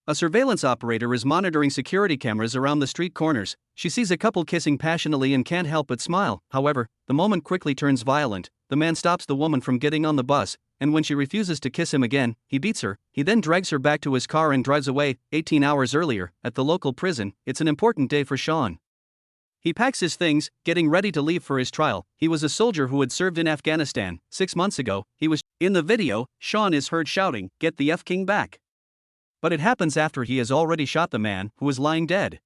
A surveillance operator is monitoring security cameras around the street corners. She sees a couple kissing passionately and can't help but smile. However, the moment quickly turns violent. The man stops the woman from getting on the bus, and when she refuses to kiss him again, he beats her. He then drags her back to his car and drives away. 18 hours earlier, at the local prison, it's an important day for Shawn. He packs his things, getting ready to leave for his trial. He was a soldier who had served in Afghanistan. 6 months ago, he was. In the video, Shawn is heard shouting, "Get the F King back." But it happens after he has already shot the man, who is lying dead.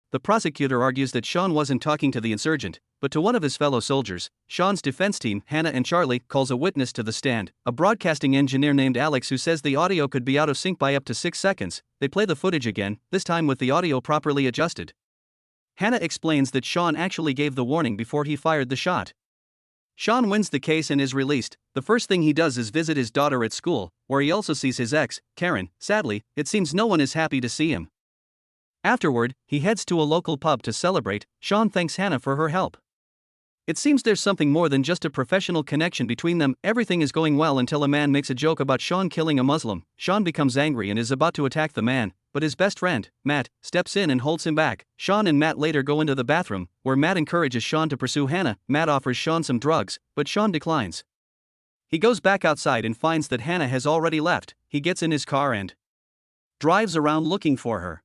The prosecutor argues that Shawn wasn't talking to the insurgent, but to one of his fellow soldiers. Shawn's defense team, Hannah and Charlie, calls a witness to the stand, a broadcasting engineer named Alex, who says the audio could be out of sync by up to 6 seconds. They play the footage again, this time with the audio properly adjusted. Hannah explains that Shawn actually gave the warning before he fired the shot. Shawn wins the case and is released. The first thing he does is visit his daughter at school, where he also sees his ex, Karen. Sadly, it seems no one is happy to see him. Afterward, he heads to a local pub to celebrate. Shawn thanks Hannah for her help. It seems there's something more than just a professional connection between them. Everything is going well until a man makes a joke about Shawn killing a Muslim. Shawn becomes angry and is about to attack the man, but his best friend, Matt, steps in and holds him back. Shawn and Matt later go into the bathroom, where Matt encourages Shawn to pursue Hannah. Matt offers Shawn some drugs, but Shawn declines. He goes back outside and finds that Hannah has already left. He gets in his car and drives around looking for her.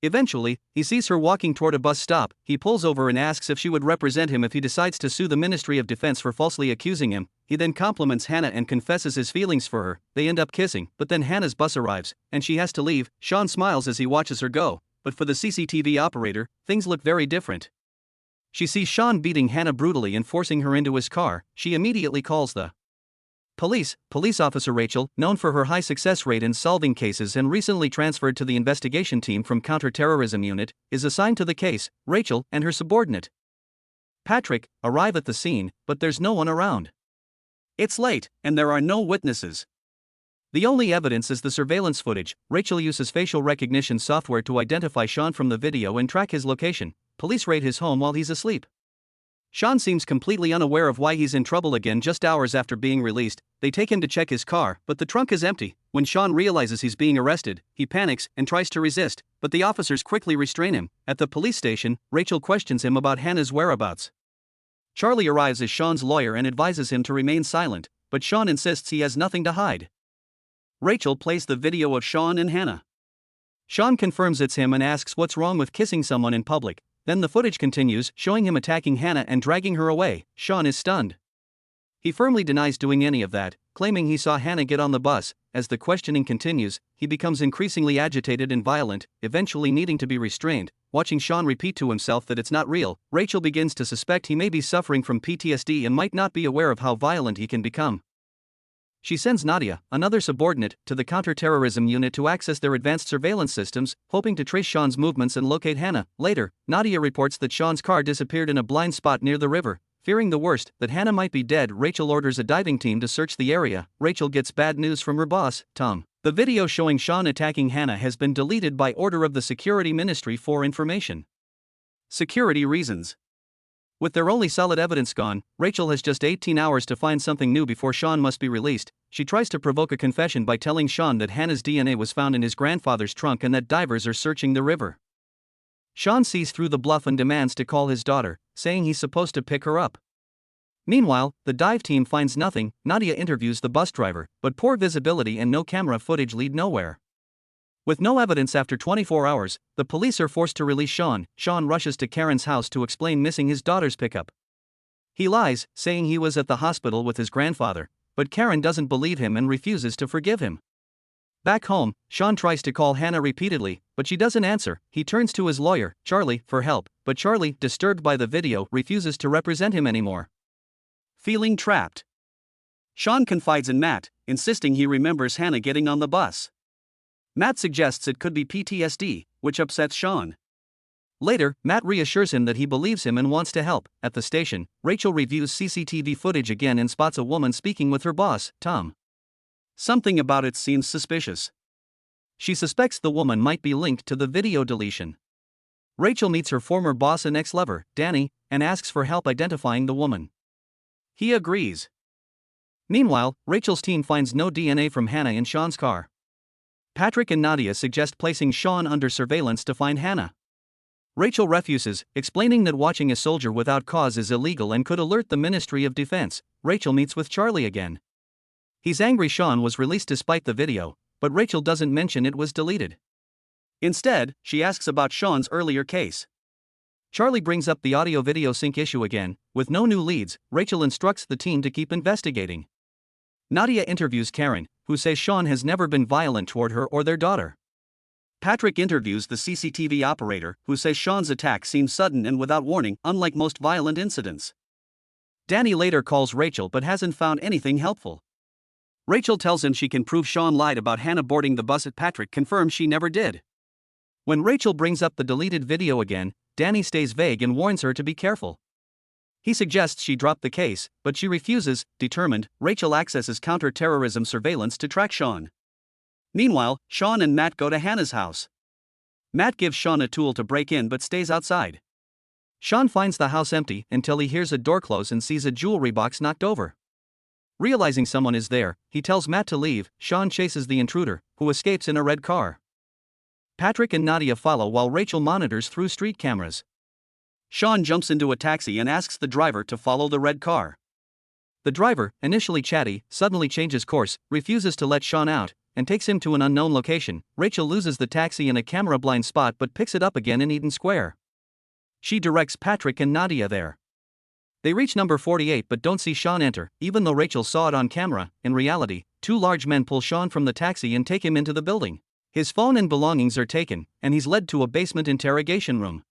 Eventually, he sees her walking toward a bus stop. He pulls over and asks if she would represent him if he decides to sue the Ministry of Defense for falsely accusing him. He then compliments Hannah and confesses his feelings for her. They end up kissing, but then Hannah's bus arrives, and she has to leave. Shawn smiles as he watches her go, but for the CCTV operator, things look very different. She sees Shawn beating Hannah brutally and forcing her into his car. She immediately calls the police. Police officer Rachel, known for her high success rate in solving cases and recently transferred to the investigation team from counterterrorism unit, is assigned to the case. Rachel and her subordinate, Patrick, arrive at the scene, but there's no one around. It's late, and there are no witnesses. The only evidence is the surveillance footage. Rachel uses facial recognition software to identify Shawn from the video and track his location. Police raid his home while he's asleep. Shawn seems completely unaware of why he's in trouble again. Just hours after being released, they take him to check his car, but the trunk is empty. When Shawn realizes he's being arrested, he panics and tries to resist, but the officers quickly restrain him. At the police station, Rachel questions him about Hannah's whereabouts. Charlie arrives as Shawn's lawyer and advises him to remain silent, but Shawn insists he has nothing to hide. Rachel plays the video of Shawn and Hannah. Shawn confirms it's him and asks what's wrong with kissing someone in public. Then the footage continues, showing him attacking Hannah and dragging her away. Shawn is stunned. He firmly denies doing any of that, claiming he saw Hannah get on the bus. As the questioning continues, he becomes increasingly agitated and violent, eventually needing to be restrained. Watching Shawn repeat to himself that it's not real, Rachel begins to suspect he may be suffering from PTSD and might not be aware of how violent he can become. She sends Nadia, another subordinate, to the counterterrorism unit to access their advanced surveillance systems, hoping to trace Shawn's movements and locate Hannah. Later, Nadia reports that Shawn's car disappeared in a blind spot near the river. Fearing the worst, that Hannah might be dead, Rachel orders a diving team to search the area. Rachel gets bad news from her boss, Tom. The video showing Shawn attacking Hannah has been deleted by order of the Security Ministry for information security reasons. With their only solid evidence gone, Rachel has just 18 hours to find something new before Shawn must be released. She tries to provoke a confession by telling Shawn that Hannah's DNA was found in his grandfather's trunk and that divers are searching the river. Shawn sees through the bluff and demands to call his daughter, saying he's supposed to pick her up. Meanwhile, the dive team finds nothing. Nadia interviews the bus driver, but poor visibility and no camera footage lead nowhere. With no evidence after 24 hours, the police are forced to release Shawn. Shawn rushes to Karen's house to explain missing his daughter's pickup. He lies, saying he was at the hospital with his grandfather, but Karen doesn't believe him and refuses to forgive him. Back home, Shawn tries to call Hannah repeatedly, but she doesn't answer. He turns to his lawyer, Charlie, for help, but Charlie, disturbed by the video, refuses to represent him anymore. Feeling trapped, Shawn confides in Matt, insisting he remembers Hannah getting on the bus. Matt suggests it could be PTSD, which upsets Shawn. Later, Matt reassures him that he believes him and wants to help. At the station, Rachel reviews CCTV footage again and spots a woman speaking with her boss, Tom. Something about it seems suspicious. She suspects the woman might be linked to the video deletion. Rachel meets her former boss and ex-lover, Danny, and asks for help identifying the woman. He agrees. Meanwhile, Rachel's team finds no DNA from Hannah in Shawn's car. Patrick and Nadia suggest placing Shawn under surveillance to find Hannah. Rachel refuses, explaining that watching a soldier without cause is illegal and could alert the Ministry of Defense. Rachel meets with Charlie again. He's angry Shawn was released despite the video, but Rachel doesn't mention it was deleted. Instead, she asks about Shawn's earlier case. Charlie brings up the audio-video sync issue again. With no new leads, Rachel instructs the team to keep investigating. Nadia interviews Karen, who says Shawn has never been violent toward her or their daughter. Patrick interviews the CCTV operator, who says Shawn's attack seems sudden and without warning, unlike most violent incidents. Danny later calls Rachel but hasn't found anything helpful. Rachel tells him she can prove Shawn lied about Hannah boarding the bus, Patrick confirms she never did. When Rachel brings up the deleted video again, Danny stays vague and warns her to be careful. He suggests she drop the case, but she refuses. Determined, Rachel accesses counter-terrorism surveillance to track Shawn. Meanwhile, Shawn and Matt go to Hannah's house. Matt gives Shawn a tool to break in but stays outside. Shawn finds the house empty until he hears a door close and sees a jewelry box knocked over. Realizing someone is there, he tells Matt to leave. Shawn chases the intruder, who escapes in a red car. Patrick and Nadia follow while Rachel monitors through street cameras. Shawn jumps into a taxi and asks the driver to follow the red car. The driver, initially chatty, suddenly changes course, refuses to let Shawn out, and takes him to an unknown location. Rachel loses the taxi in a camera-blind spot but picks it up again in Eden Square. She directs Patrick and Nadia there. They reach number 48 but don't see Shawn enter, even though Rachel saw it on camera. In reality, two large men pull Shawn from the taxi and take him into the building. His phone and belongings are taken, and he's led to a basement interrogation room.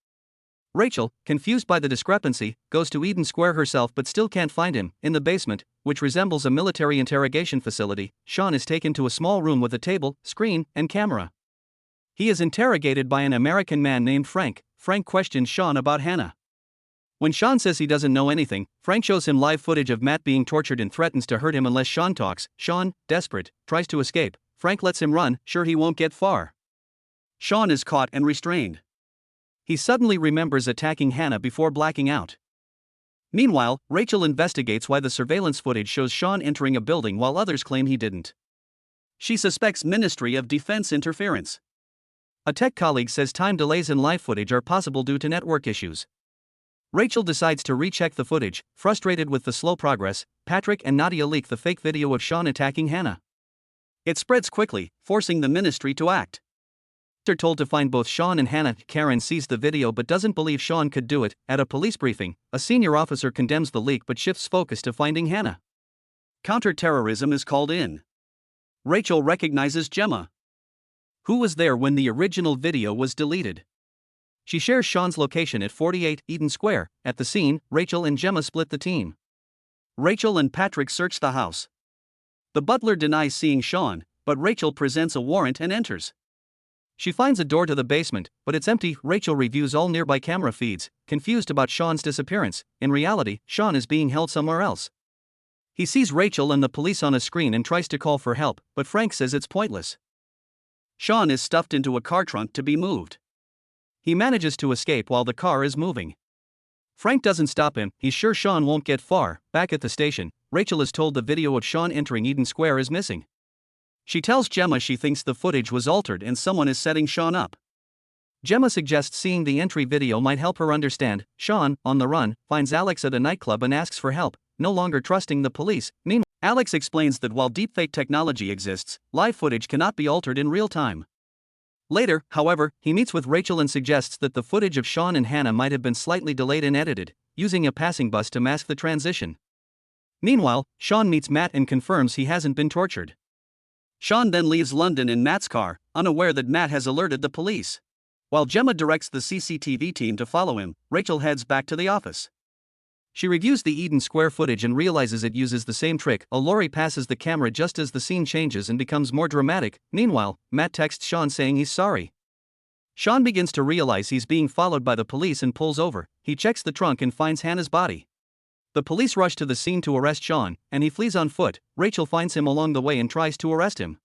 Rachel, confused by the discrepancy, goes to Eden Square herself but still can't find him. In the basement, which resembles a military interrogation facility, Shawn is taken to a small room with a table, screen, and camera. He is interrogated by an American man named Frank. Frank questions Shawn about Hannah. When Shawn says he doesn't know anything, Frank shows him live footage of Matt being tortured and threatens to hurt him unless Shawn talks. Shawn, desperate, tries to escape. Frank lets him run, sure he won't get far. Shawn is caught and restrained. He suddenly remembers attacking Hannah before blacking out. Meanwhile, Rachel investigates why the surveillance footage shows Shawn entering a building while others claim he didn't. She suspects Ministry of Defense interference. A tech colleague says time delays in live footage are possible due to network issues. Rachel decides to recheck the footage. Frustrated with the slow progress, Patrick and Nadia leak the fake video of Shawn attacking Hannah. It spreads quickly, forcing the ministry to act. They're told to find both Shawn and Hannah. Karen sees the video but doesn't believe Shawn could do it. At a police briefing, a senior officer condemns the leak but shifts focus to finding Hannah. Counter-terrorism is called in. Rachel recognizes Gemma, who was there when the original video was deleted. She shares Shawn's location at 48 Eden Square. At the scene, Rachel and Gemma split the team. Rachel and Patrick search the house. The butler denies seeing Shawn, but Rachel presents a warrant and enters. She finds a door to the basement, but it's empty. Rachel reviews all nearby camera feeds, confused about Shawn's disappearance. In reality, Shawn is being held somewhere else. He sees Rachel and the police on a screen and tries to call for help, but Frank says it's pointless. Shawn is stuffed into a car trunk to be moved. He manages to escape while the car is moving. Frank doesn't stop him. He's sure Shawn won't get far. Back at the station, Rachel is told the video of Shawn entering Eden Square is missing. She tells Gemma she thinks the footage was altered and someone is setting Shawn up. Gemma suggests seeing the entry video might help her understand. Shawn, on the run, finds Alex at a nightclub and asks for help, no longer trusting the police. Meanwhile, Alex explains that while deepfake technology exists, live footage cannot be altered in real time. Later, however, he meets with Rachel and suggests that the footage of Shawn and Hannah might have been slightly delayed and edited, using a passing bus to mask the transition. Meanwhile, Shawn meets Matt and confirms he hasn't been tortured. Shawn then leaves London in Matt's car, unaware that Matt has alerted the police. While Gemma directs the CCTV team to follow him, Rachel heads back to the office. She reviews the Eden Square footage and realizes it uses the same trick. A lorry passes the camera just as the scene changes and becomes more dramatic. Meanwhile, Matt texts Shawn saying he's sorry. Shawn begins to realize he's being followed by the police and pulls over. He checks the trunk and finds Hannah's body. The police rush to the scene to arrest Shawn, and he flees on foot. Rachel finds him along the way and tries to arrest him.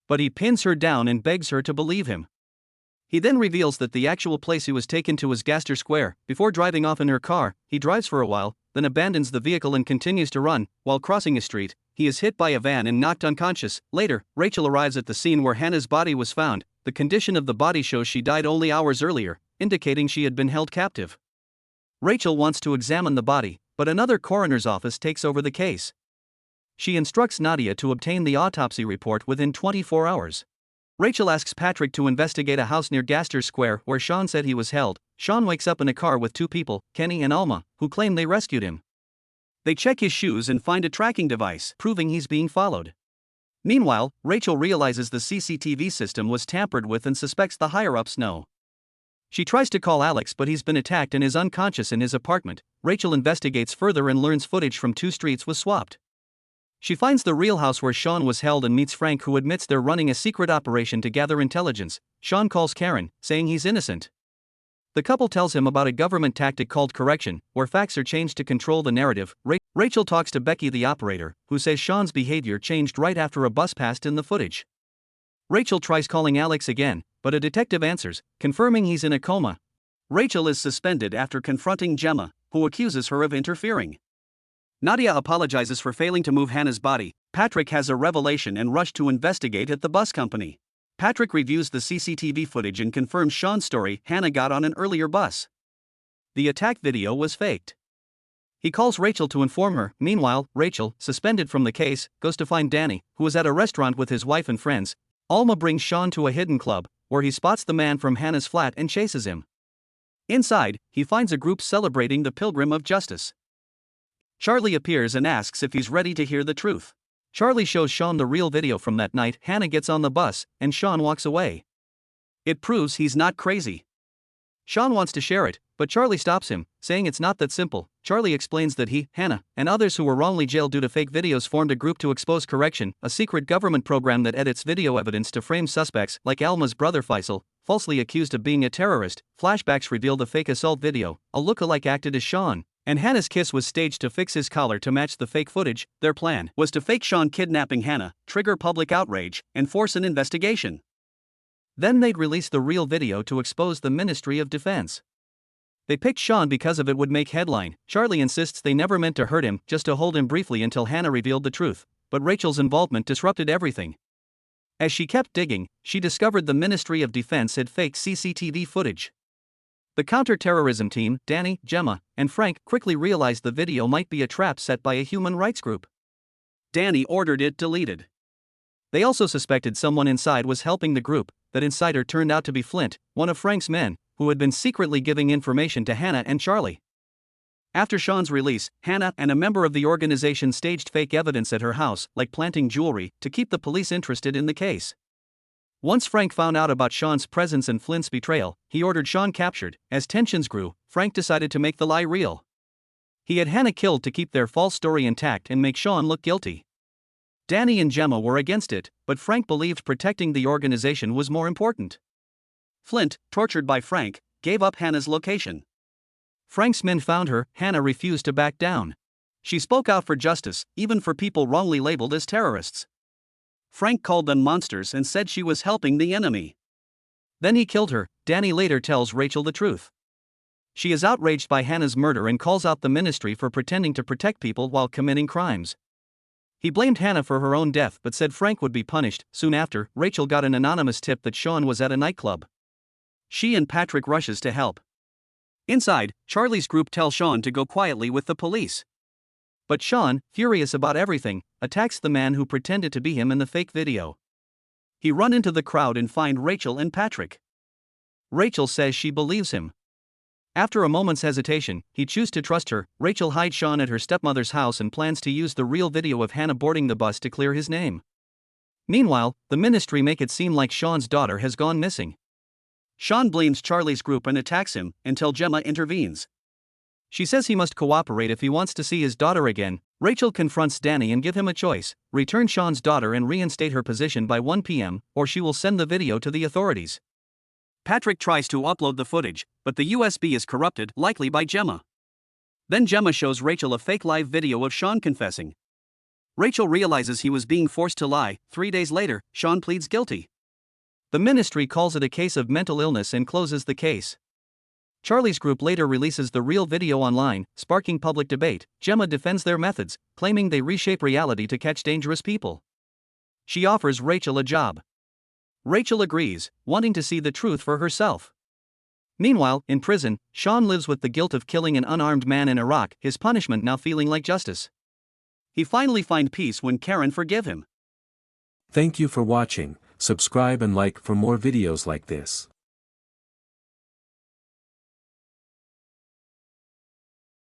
But he pins her down and begs her to believe him. He then reveals that the actual place he was taken to was Gaster Square. Before driving off in her car, he drives for a while, then abandons the vehicle and continues to run. While crossing a street, he is hit by a van and knocked unconscious. Later, Rachel arrives at the scene where Hannah's body was found. The condition of the body shows she died only hours earlier, indicating she had been held captive. Rachel wants to examine the body, but another coroner's office takes over the case. She instructs Nadia to obtain the autopsy report within 24 hours. Rachel asks Patrick to investigate a house near Gaster Square where Shawn said he was held. Shawn wakes up in a car with two people, Kenny and Alma, who claim they rescued him. They check his shoes and find a tracking device, proving he's being followed. Meanwhile, Rachel realizes the CCTV system was tampered with and suspects the higher-ups know. She tries to call Alex, but he's been attacked and is unconscious in his apartment. Rachel investigates further and learns footage from two streets was swapped. She finds the real house where Shawn was held and meets Frank, who admits they're running a secret operation to gather intelligence. Shawn calls Karen, saying he's innocent. The couple tells him about a government tactic called correction, where facts are changed to control the narrative. Rachel talks to Becky, the operator, who says Shawn's behavior changed right after a bus passed in the footage. Rachel tries calling Alex again, but a detective answers, confirming he's in a coma. Rachel is suspended after confronting Gemma, who accuses her of interfering. Nadia apologizes for failing to move Hannah's body. Patrick has a revelation and rushes to investigate at the bus company. Patrick reviews the CCTV footage and confirms Shawn's story. Hannah got on an earlier bus. The attack video was faked. He calls Rachel to inform her. Meanwhile, Rachel, suspended from the case, goes to find Danny, who is at a restaurant with his wife and friends. Alma brings Shawn to a hidden club, where he spots the man from Hannah's flat and chases him. Inside, he finds a group celebrating the Pilgrim of Justice. Charlie appears and asks if he's ready to hear the truth. Charlie shows Shawn the real video from that night. Hannah gets on the bus, and Shawn walks away. It proves he's not crazy. Shawn wants to share it, but Charlie stops him, saying it's not that simple. Charlie explains that he, Hannah, and others who were wrongly jailed due to fake videos formed a group to expose correction, a secret government program that edits video evidence to frame suspects, like Alma's brother Faisal, falsely accused of being a terrorist. Flashbacks reveal the fake assault video. A lookalike acted as Shawn, and Hannah's kiss was staged to fix his collar to match the fake footage. Their plan was to fake Shawn kidnapping Hannah, trigger public outrage, and force an investigation. Then they'd release the real video to expose the Ministry of Defense. They picked Shawn because of it would make headline. Charlie insists they never meant to hurt him, just to hold him briefly until Hannah revealed the truth. But Rachel's involvement disrupted everything. As she kept digging, she discovered the Ministry of Defense had faked CCTV footage. The counter-terrorism team, Danny, Gemma, and Frank, quickly realized the video might be a trap set by a human rights group. Danny ordered it deleted. They also suspected someone inside was helping the group. That insider turned out to be Flint, one of Frank's men, who had been secretly giving information to Hannah and Charlie. After Shawn's release, Hannah and a member of the organization staged fake evidence at her house, like planting jewelry, to keep the police interested in the case. Once Frank found out about Shawn's presence and Flint's betrayal, he ordered Shawn captured. As tensions grew, Frank decided to make the lie real. He had Hannah killed to keep their false story intact and make Shawn look guilty. Danny and Gemma were against it, but Frank believed protecting the organization was more important. Flint, tortured by Frank, gave up Hannah's location. Frank's men found her. Hannah refused to back down. She spoke out for justice, even for people wrongly labeled as terrorists. Frank called them monsters and said she was helping the enemy. Then he killed her. Danny later tells Rachel the truth. She is outraged by Hannah's murder and calls out the ministry for pretending to protect people while committing crimes. He blamed Hannah for her own death but said Frank would be punished. Soon after, Rachel got an anonymous tip that Shawn was at a nightclub. She and Patrick rushes to help. Inside, Charlie's group tells Shawn to go quietly with the police. But Shawn, furious about everything, attacks the man who pretended to be him in the fake video. He runs into the crowd and finds Rachel and Patrick. Rachel says she believes him. After a moment's hesitation, he chooses to trust her. Rachel hides Shawn at her stepmother's house and plans to use the real video of Hannah boarding the bus to clear his name. Meanwhile, the ministry make it seem like Shawn's daughter has gone missing. Shawn blames Charlie's group and attacks him, until Gemma intervenes. She says he must cooperate if he wants to see his daughter again. Rachel confronts Danny and gives him a choice: return Shawn's daughter and reinstate her position by 1 p.m., or she will send the video to the authorities. Patrick tries to upload the footage, but the USB is corrupted, likely by Gemma. Then Gemma shows Rachel a fake live video of Shawn confessing. Rachel realizes he was being forced to lie. 3 days later, Shawn pleads guilty. The ministry calls it a case of mental illness and closes the case. Charlie's group later releases the real video online, sparking public debate. Gemma defends their methods, claiming they reshape reality to catch dangerous people. She offers Rachel a job. Rachel agrees, wanting to see the truth for herself. Meanwhile, in prison, Shawn lives with the guilt of killing an unarmed man in Iraq, his punishment now feeling like justice. He finally finds peace when Karen forgives him. Thank you for watching. Subscribe and like for more videos like this.